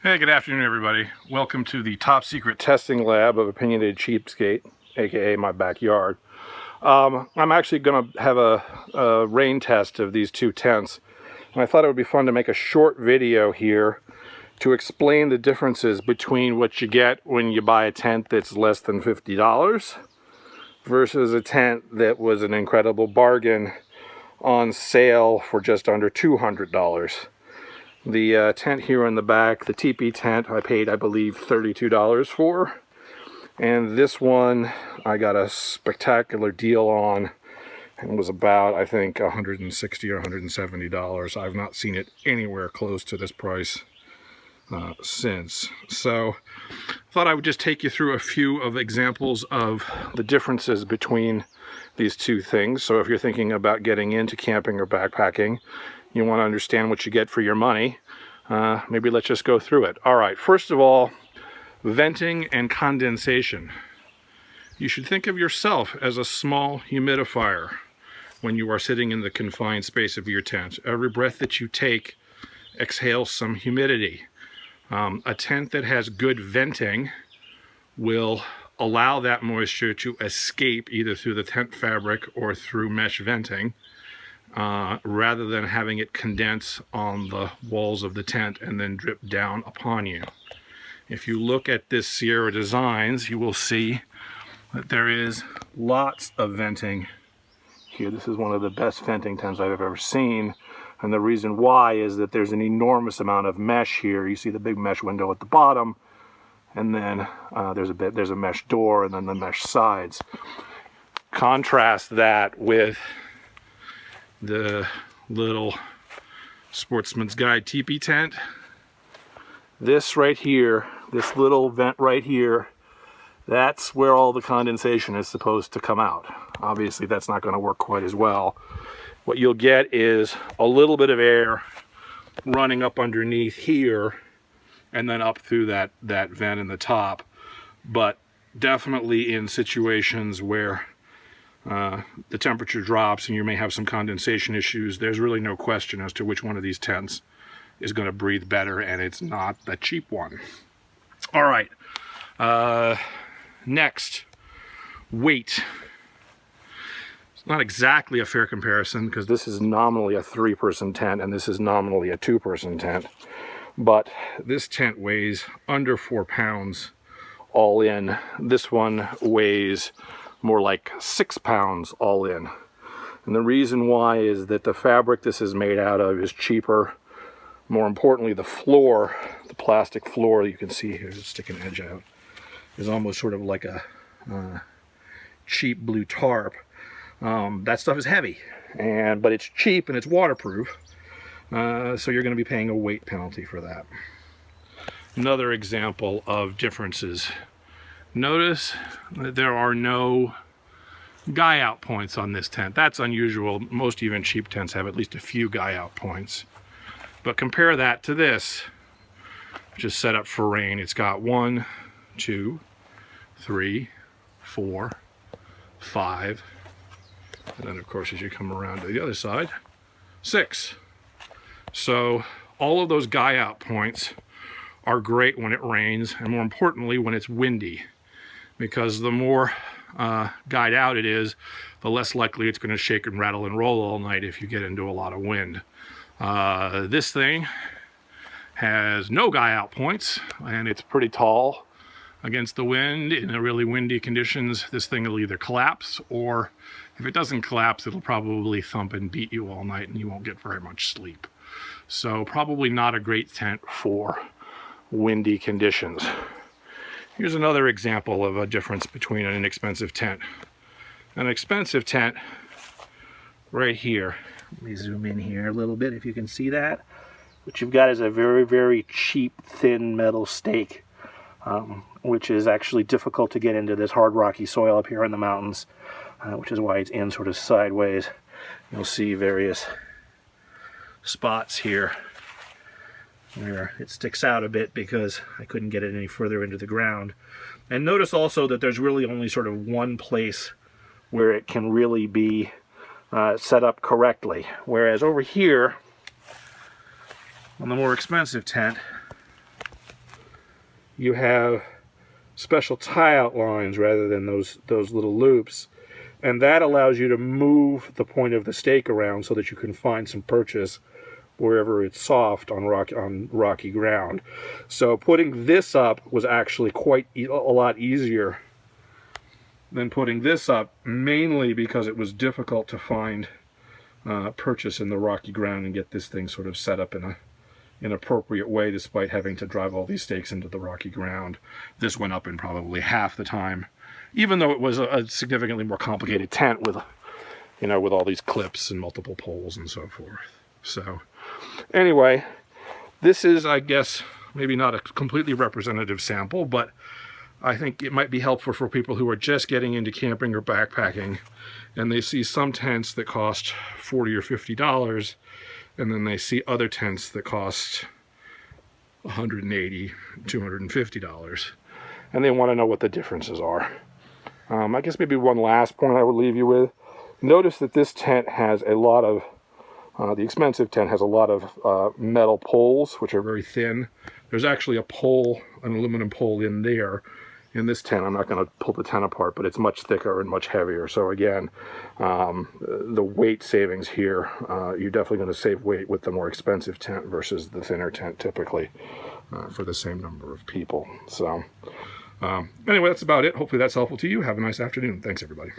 Hey, good afternoon, everybody. Welcome to the top secret testing lab of Opinionated Cheapskate, aka my backyard. I'm actually going to have a rain test of these two tents, and I thought it would be fun to make a short video here to explain the differences between what you get when you buy a tent that's less than $50 versus a tent that was an incredible bargain on sale for just under $200. The tent here in the back, the teepee tent, I paid, I believe, $32 for. And this one, I got a spectacular deal on, and was about, I think, $160 or $170. I've not seen it anywhere close to this price since. So, I thought I would just take you through a few of examples of the differences between these two things. So if you're thinking about getting into camping or backpacking, you want to understand what you get for your money, maybe let's just go through it. All right, first of all, venting and condensation. You should think of yourself as a small humidifier when you are sitting in the confined space of your tent. Every breath that you take exhales some humidity. A tent that has good venting will allow that moisture to escape either through the tent fabric or through mesh venting, rather than having it condense on the walls of the tent and then drip down upon you. If you look at this Sierra Designs, you will see that there is lots of venting here. This is one of the best venting tents I've ever seen, and the reason why is that there's an enormous amount of mesh here. You see the big mesh window at the bottom, and then there's a mesh door, and then the mesh sides. Contrast that with the little Sportsman's Guide teepee tent. This right here, this little vent right here, that's where all the condensation is supposed to come out. Obviously that's not going to work quite as well. What you'll get is a little bit of air running up underneath here and then up through that vent in the top. But definitely in situations where the temperature drops and you may have some condensation issues, there's really no question as to which one of these tents is going to breathe better, and it's not the cheap one. All right, next, weight. It's not exactly a fair comparison because this is nominally a 3-person tent and this is nominally a 2-person tent, but this tent weighs under 4 pounds all in. This one weighs more like 6 pounds all in. And the reason why is that the fabric this is made out of is cheaper. More importantly, the floor, the plastic floor you can see here, just stick an edge out, is almost sort of like a cheap blue tarp. That stuff is heavy, but it's cheap and it's waterproof, so you're going to be paying a weight penalty for that. Another example of differences. Notice that there are no guy out points on this tent. That's unusual. Most even cheap tents have at least a few guy out points. But compare that to this, which is set up for rain. It's got 1, 2, 3, 4, 5, and then of course as you come around to the other side, 6. So all of those guy out points are great when it rains, and more importantly when it's windy, because the more guyed out it is, the less likely it's going to shake and rattle and roll all night if you get into a lot of wind. This thing has no guy out points, and it's pretty tall against the wind. In a really windy conditions, this thing will either collapse, or if it doesn't collapse, it'll probably thump and beat you all night and you won't get very much sleep. So probably not a great tent for windy conditions. Here's another example of a difference between an inexpensive tent. An expensive tent, right here. Let me zoom in here a little bit if you can see that. What you've got is a very, very cheap, thin metal stake, which is actually difficult to get into this hard, rocky soil up here in the mountains, which is why it's in sort of sideways. You'll see various spots here where it sticks out a bit because I couldn't get it any further into the ground. And notice also that there's really only sort of one place where it can really be set up correctly. Whereas over here, on the more expensive tent, you have special tie-out lines rather than those little loops, and that allows you to move the point of the stake around so that you can find some purchase wherever it's soft on rocky ground. So putting this up was actually a lot easier than putting this up, mainly because it was difficult to find purchase in the rocky ground and get this thing sort of set up in an appropriate way, despite having to drive all these stakes into the rocky ground. This went up in probably half the time, even though it was a significantly more complicated tent with, you know, with all these clips and multiple poles and so forth. So anyway, this is, I guess, maybe not a completely representative sample, but I think it might be helpful for people who are just getting into camping or backpacking, and they see some tents that cost $40 or $50, and then they see other tents that cost $180, $250, and they want to know what the differences are. I guess maybe one last point I would leave you with. Notice that this tent has a lot of, the expensive tent has a lot of metal poles, which are very thin. There's actually a pole, an aluminum pole in there. In this tent, I'm not going to pull the tent apart, but it's much thicker and much heavier. So again, the weight savings here, you're definitely going to save weight with the more expensive tent versus the thinner tent typically for the same number of people. So anyway, that's about it. Hopefully that's helpful to you. Have a nice afternoon. Thanks, everybody.